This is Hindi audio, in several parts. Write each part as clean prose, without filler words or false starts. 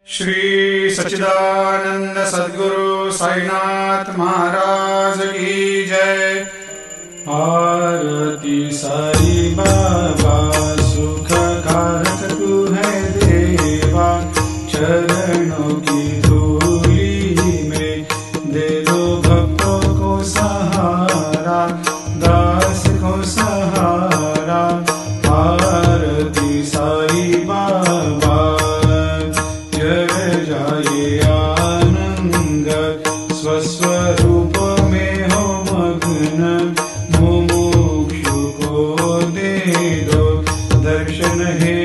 श्री सच्चिदानंद सद्गुरु साईनाथ महाराज की जय। आरती साई बाबा सुख कारक तू है देवा, चरणों की धूली में दे दो भक्तों को सहारा, दास को सहारा। आरती साई बाबा जय जाए आनंद, स्वस्वरूप में हो मग्न, मुमुक्षु को दे दो दर्शन हे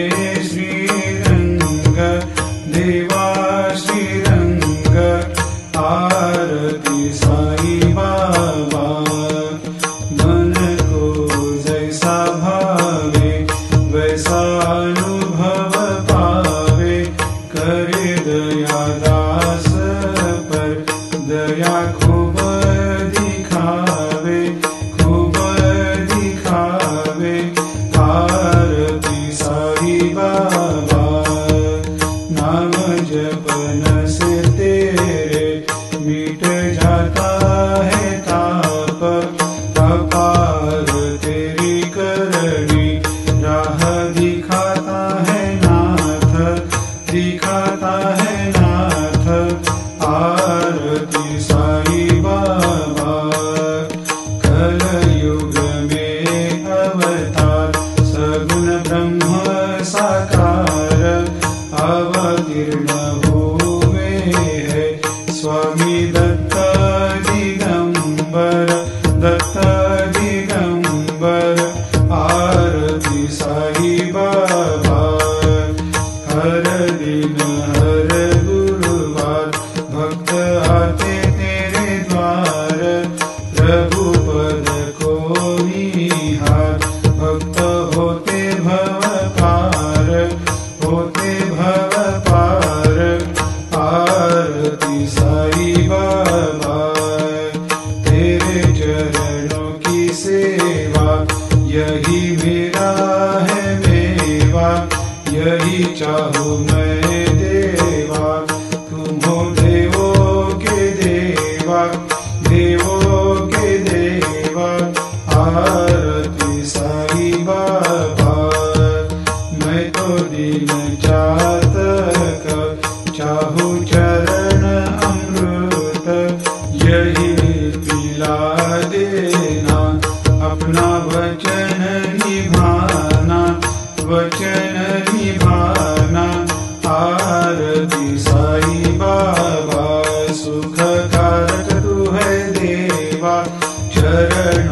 श्रीरंग, देवा श्रीरंग। आरती साई बाबा मन को जैसा भावे वैसा अनुभव पावे, करे दया दास पर दया खूब दिखावे, खूब दिखावे। आरती साई बाबा नाम जपन से तेरे मिट जाता है ताप, अपार तेरी करनी राह दिखाता है नाथ, दिखाता है नाथ। आरती साई बाबा कलयुग में अवतार, सगुण ब्रह्म साकार अवतीर्ण हुए है स्वामी दत्त दिगंबर, दत्त दिगंबर। आरती साई बाबा हर दिन हर गुरुवार भक्त आते तेरे द्वार, प्रभु पद को निहार, भक्त होते भव पार, होते भव पार। आरती साई बाबा तेरे चरणों की सेवा, यही मेरा है मेवा, यही चाहूँ मैं देवा। तुम हो देवों के देवा, देवों के देवा। आरती साई बाबा मैं तो दिन चातक, चाहूँ चरण अमृत, यही पिला देना, अपना वचन निभाना, वचन निभाना। आरती साई बाबा सुख कारक तू है देवा, चरण